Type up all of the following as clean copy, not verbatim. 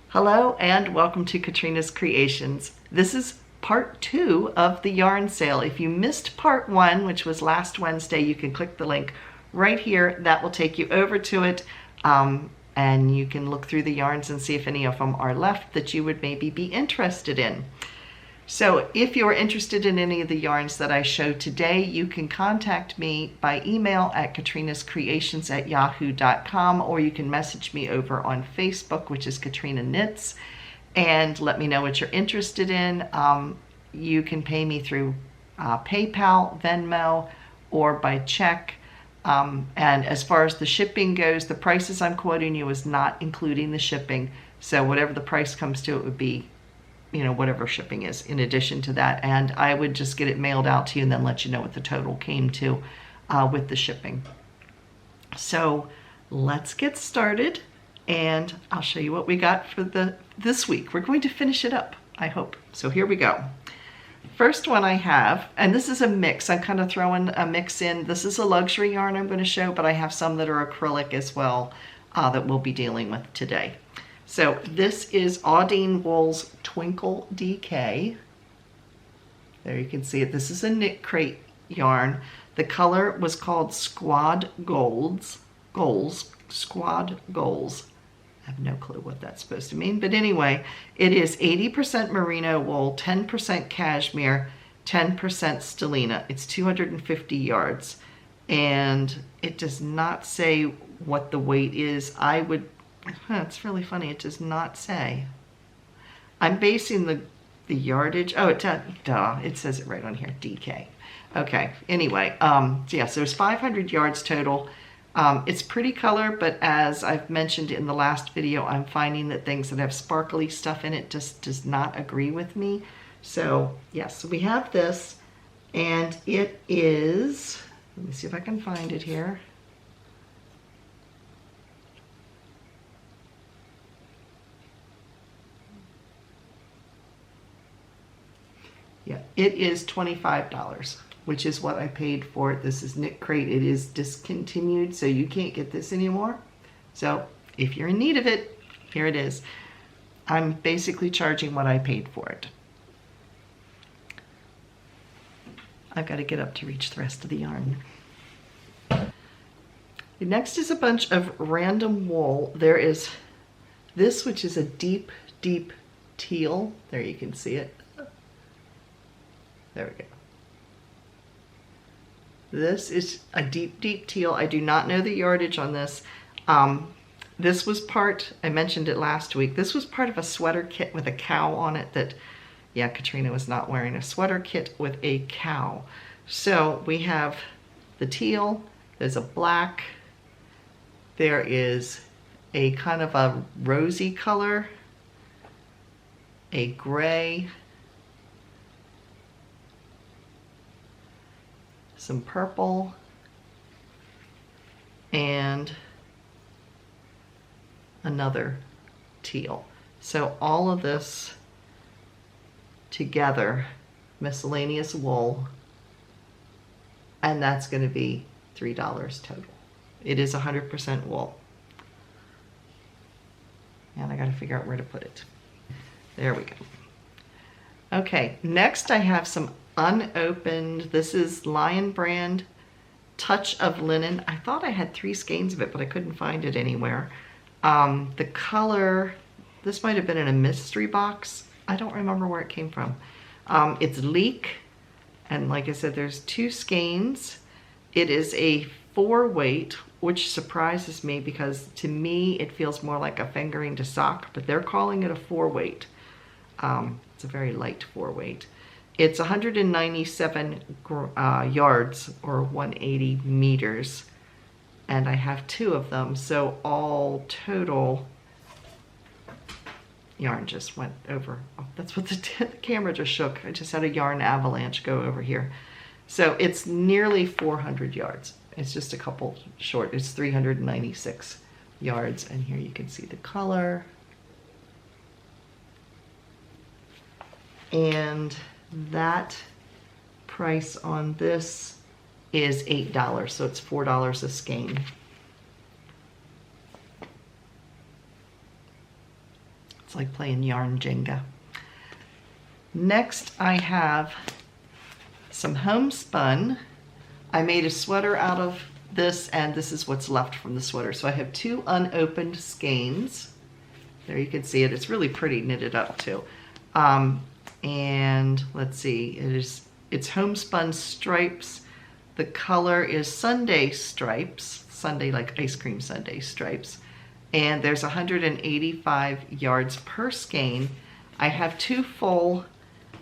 Hello and welcome to Katrina's Creations. This is part 2 of the yarn sale. If you missed part 1, which was last Wednesday, you can click the link right here. That will take you over to it, and you can look through the yarns and see if any of them are left that you would maybe be interested in. So if you're interested in any of the yarns that I show today, you can contact me by email at katrinascreations@yahoo.com, or you can message me over on Facebook, which is Katrina Knits, and let me know what you're interested in. You can pay me through PayPal, Venmo, or by check. And as far as the shipping goes, the prices I'm quoting you is not including the shipping. So whatever the price comes to, it would be, whatever shipping is in addition to that. And I would just get it mailed out to you and then let you know what the total came to with the shipping. So let's get started and I'll show you what we got for this week. We're going to finish it up, I hope. So here we go. First one I have, and this is a mix. I'm kind of throwing a mix in. This is a luxury yarn I'm going to show, but I have some that are acrylic as well that we'll be dealing with today. So this is Audine Wool's Twinkle DK. There you can see it. This is a knit crate yarn. The color was called Squad Goals. Squad Goals. I have no clue what that's supposed to mean, but anyway, it is 80% merino wool, 10% cashmere, 10% stellina. It's 250 yards, and it does not say what the weight is. It's really funny. It does not say. I'm basing the yardage. Oh, it says it right on here, DK. Okay, anyway, so yes, there's 500 yards total. It's pretty color, but as I've mentioned in the last video, I'm finding that things that have sparkly stuff in it just does not agree with me. So yes, so we have this, and it is, let me see if I can find it here. Yeah, it is $25, which is what I paid for it. This is Knit Crate. It is discontinued, so you can't get this anymore. So if you're in need of it, here it is. I'm basically charging what I paid for it. I've got to get up to reach the rest of the yarn. Next is a bunch of random wool. There is this, which is a deep, deep teal. There you can see it. There we go. This is a deep, deep teal. I do not know the yardage on this. This was part, I mentioned it last week, this was part of a sweater kit with a cow on it that, yeah, Katrina was not wearing a sweater kit with a cow. So we have the teal, there's a black, there is a kind of a rosy color, a gray, some purple, and another teal. So all of this together, miscellaneous wool, and that's going to be $3 total. It is 100% wool. And I got to figure out where to put it. There we go. Okay, next I have some unopened. This is Lion Brand Touch of Linen. I thought I had 3 skeins of it, but I couldn't find it anywhere. The color, this might have been in a mystery box. I don't remember where it came from. It's Leek, and like I said, there's 2 skeins. It is a 4 weight, which surprises me because to me it feels more like a fingering to sock, but they're calling it a 4 weight. It's a very light 4 weight. It's 197 yards or 180 meters, and I have 2 of them, so all total, yarn just went over. Oh, that's what the camera just shook. I just had a yarn avalanche go over here. So it's nearly 400 yards. It's just a couple short. It's 396 yards, and here you can see the color. And that price on this is $8, so it's $4 a skein. It's like playing yarn Jenga. Next, I have some homespun. I made a sweater out of this, and this is what's left from the sweater. So I have 2 unopened skeins. There you can see it. It's really pretty knitted up too. And let's see, it's homespun stripes. The color is Sunday stripes, Sunday like ice cream sundae stripes. And there's 185 yards per skein. I have 2 full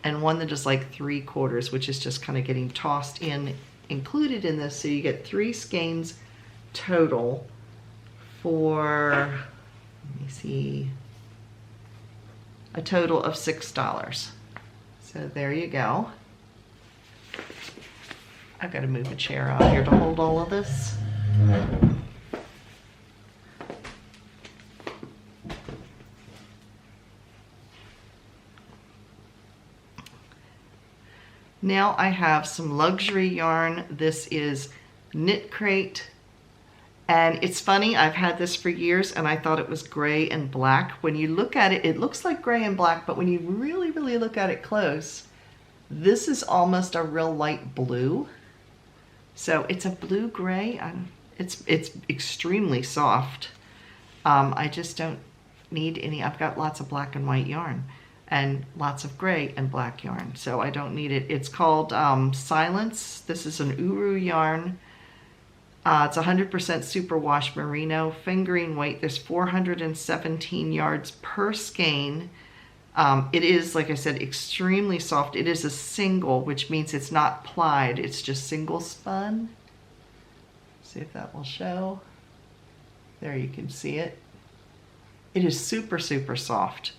and one that is like 3/4, which is just kind of getting tossed in, included in this. So you get 3 skeins total for, let me see, a total of $6. So there you go. I've got to move a chair out here to hold all of this. Now I have some luxury yarn. This is Knit Crate. And it's funny, I've had this for years and I thought it was gray and black. When you look at it, it looks like gray and black, but when you really, really look at it close, this is almost a real light blue. So it's a blue-gray. It's extremely soft. I just don't need any. I've got lots of black and white yarn and lots of gray and black yarn, so I don't need it. It's called Silence. This is an Uru yarn. It's 100% superwash merino, fingering weight. There's 417 yards per skein. It is, like I said, extremely soft. It is a single, which means it's not plied. It's just single spun. See if that will show. There you can see it. It is super, super soft.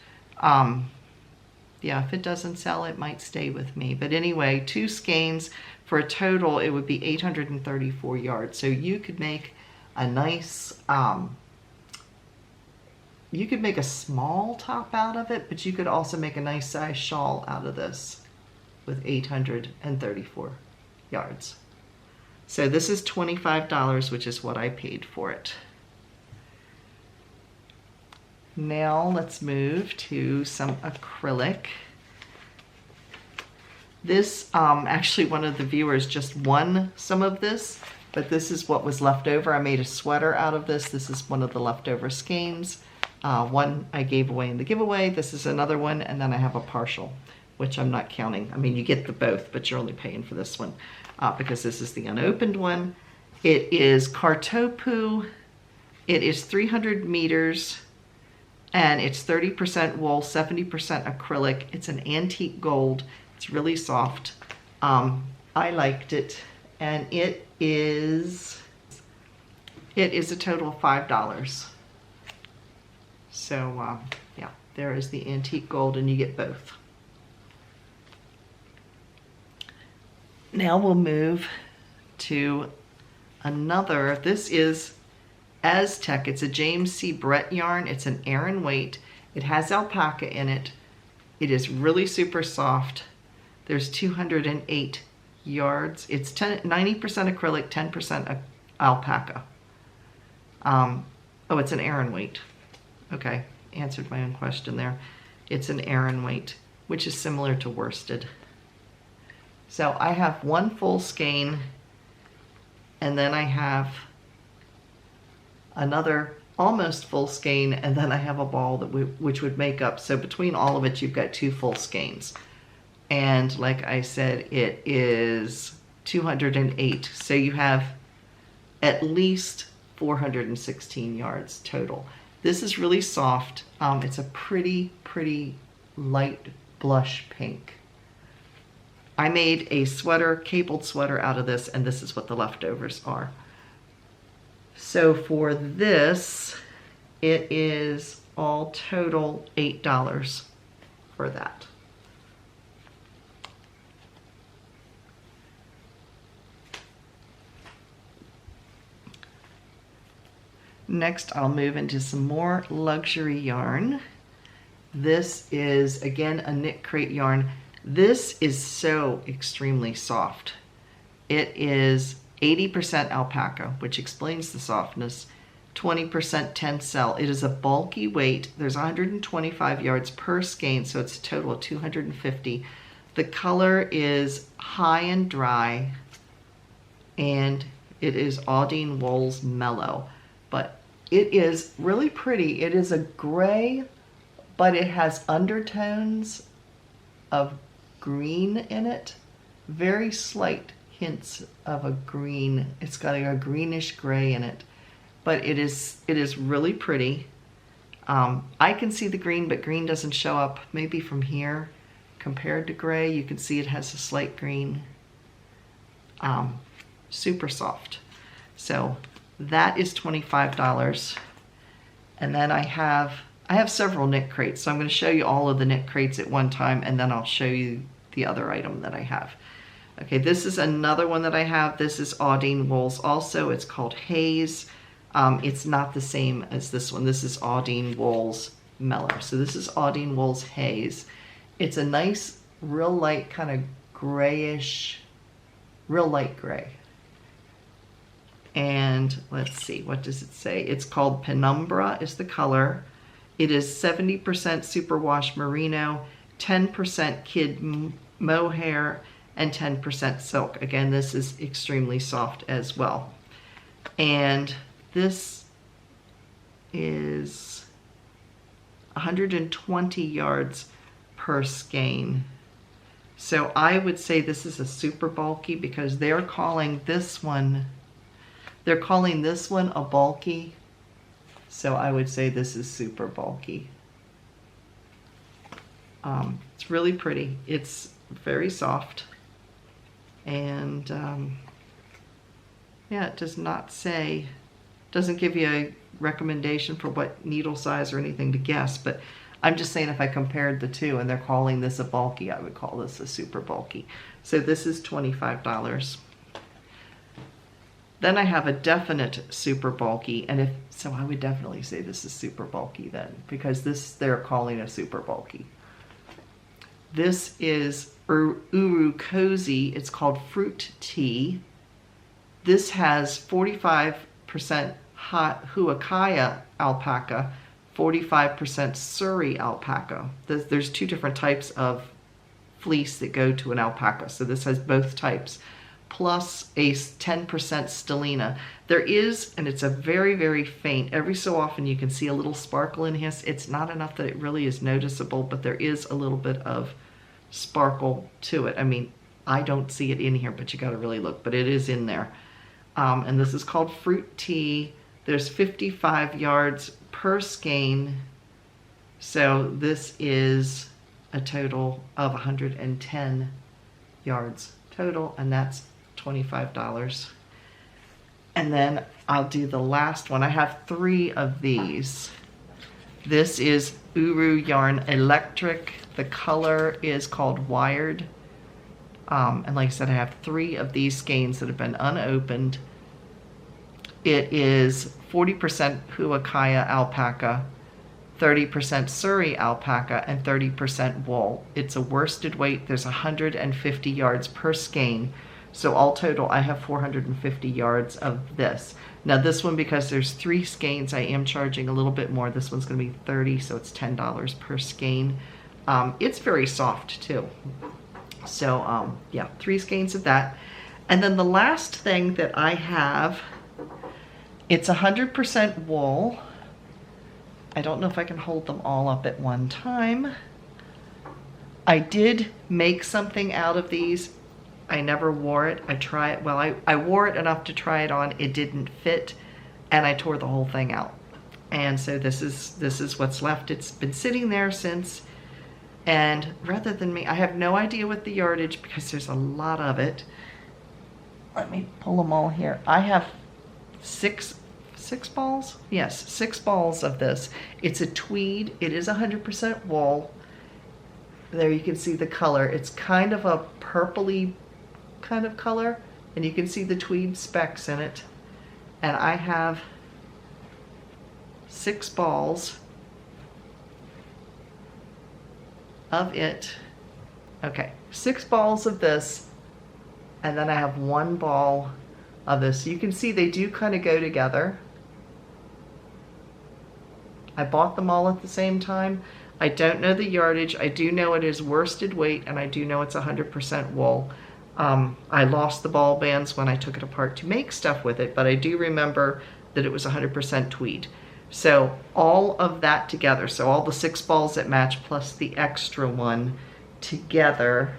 Yeah, if it doesn't sell, it might stay with me. But anyway, 2 skeins for a total, it would be 834 yards. So you could make a nice, you could make a small top out of it, but you could also make a nice size shawl out of this with 834 yards. So this is $25, which is what I paid for it. Now let's move to some acrylic. This, actually one of the viewers just won some of this, but this is what was left over. I made a sweater out of this. This is one of the leftover skeins. One I gave away in the giveaway. This is another one, and then I have a partial, which I'm not counting. I mean, you get the both, but you're only paying for this one because this is the unopened one. It is Kartopu. It is 300 meters, and it's 30% wool, 70% acrylic. It's an antique gold. It's really soft. I liked it, and it is a total of $5. So yeah, there is the antique gold, and you get both. Now we'll move to another. This is Aztec. It's a James C. Brett yarn. It's an Aran weight. It has alpaca in it. It is really super soft. There's 208 yards. It's 90% acrylic, 10% alpaca. Oh, it's an Aran weight. Okay, answered my own question there. It's an Aran weight, which is similar to worsted. So I have one full skein, and then I have another almost full skein, and then I have a ball that which would make up. So between all of it, you've got 2 full skeins. And like I said, it is 208. So you have at least 416 yards total. This is really soft. It's a pretty, pretty light blush pink. I made a sweater, cabled sweater out of this, and this is what the leftovers are. So for this, it is all total $8 for that. Next, I'll move into some more luxury yarn. This is, again, a Knit Crate yarn. This is so extremely soft. It is 80% alpaca, which explains the softness. 20% tencel. It is a bulky weight. There's 125 yards per skein, so it's a total of 250. The color is high and dry, and it is Audine Wool's Mellow. But it is really pretty. It is a gray, but it has undertones of green in it. Very slight hints of a green. It's got a greenish gray in it. But it is really pretty. I can see the green, but green doesn't show up maybe from here. Compared to gray, you can see it has a slight green. Super soft. So that is $25. And then I have several knit crates, so I'm going to show you all of the knit crates at one time, and then I'll show you the other item that I have. Okay, this is another one that I have. This is Audine Wool's also. It's called Haze. It's not the same as this one. This is Audine Wool's Mellow. So this is Audine Wool's Haze. It's a nice, real light kind of grayish, real light gray. And let's see, what does it say? It's called Penumbra is the color. It is 70% superwash merino, 10% kid mohair, and 10% silk. Again, this is extremely soft as well. And this is 120 yards per skein. So I would say this is a super bulky because they're calling this one a bulky. So I would say this is super bulky. It's really pretty. It's very soft. And yeah, it does not say, doesn't give you a recommendation for what needle size or anything to guess, but I'm just saying if I compared the two and they're calling this a bulky, I would call this a super bulky. So this is $25. Then I have a definite super bulky, and so I would definitely say this is super bulky then, because this they're calling a super bulky. This is Uru Cozy. It's called Fruit Tea. This has 45% Huacaya alpaca, 45% Surrey alpaca. There's two different types of fleece that go to an alpaca, so this has both types, plus a 10% stellina. There is, and it's a very, very faint, every so often you can see a little sparkle in his. It's not enough that it really is noticeable, but there is a little bit of sparkle to it. I mean, I don't see it in here, but you got to really look, but it is in there. And this is called Fruit Tea. There's 55 yards per skein. So this is a total of 110 yards total, and that's $25. And then I'll do the last one. I have 3 of these. This is Uru Yarn Electric. The color is called Wired. And like I said, I have 3 of these skeins that have been unopened. It is 40% Huacaya alpaca, 30% Surrey alpaca, and 30% wool. It's a worsted weight. There's 150 yards per skein. So all total, I have 450 yards of this. Now this one, because there's 3 skeins, I am charging a little bit more. This one's gonna be 30, so it's $10 per skein. It's very soft too. So yeah, 3 skeins of that. And then the last thing that I have, it's 100% wool. I don't know if I can hold them all up at one time. I did make something out of these. I never wore it. I wore it enough to try it on. It didn't fit, and I tore the whole thing out. And so this is what's left. It's been sitting there since, and rather than me, I have no idea what the yardage, because there's a lot of it. Let me pull them all here. I have six balls? Yes, 6 balls of this. It's a tweed. It is 100% wool. There you can see the color. It's kind of a purpley kind of color, and you can see the tweed specks in it. And I have 6 balls of it. Okay, 6 balls of this, and then I have 1 ball of this. You can see they do kind of go together. I bought them all at the same time. I don't know the yardage. I do know it is worsted weight, and I do know it's 100% wool. I lost the ball bands when I took it apart to make stuff with it, but I do remember that it was 100% tweed. So all of that together, so all the 6 balls that match plus the extra one together,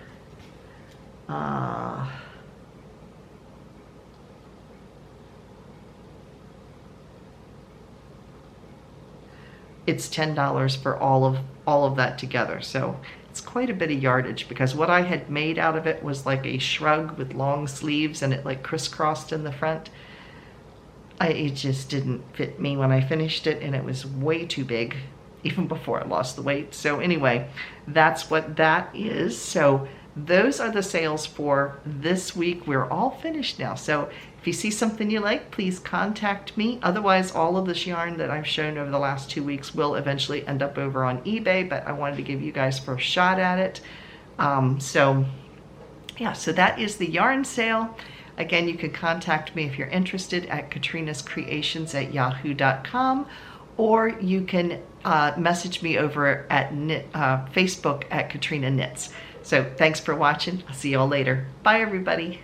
it's $10 for all of that together. So it's quite a bit of yardage, because what I had made out of it was like a shrug with long sleeves, and it like crisscrossed in the front. It just didn't fit me when I finished it, and it was way too big even before I lost the weight. So anyway, that's what that is. So those are the sales for this week. We're all finished now. So if you see something you like, please contact me. Otherwise, all of this yarn that I've shown over the last 2 weeks will eventually end up over on eBay, but I wanted to give you guys first shot at it. So that is the yarn sale. Again, you can contact me if you're interested at katrinascreations@yahoo.com, or you can message me over at Facebook at Katrina Knits. So thanks for watching. I'll see you all later. Bye, everybody.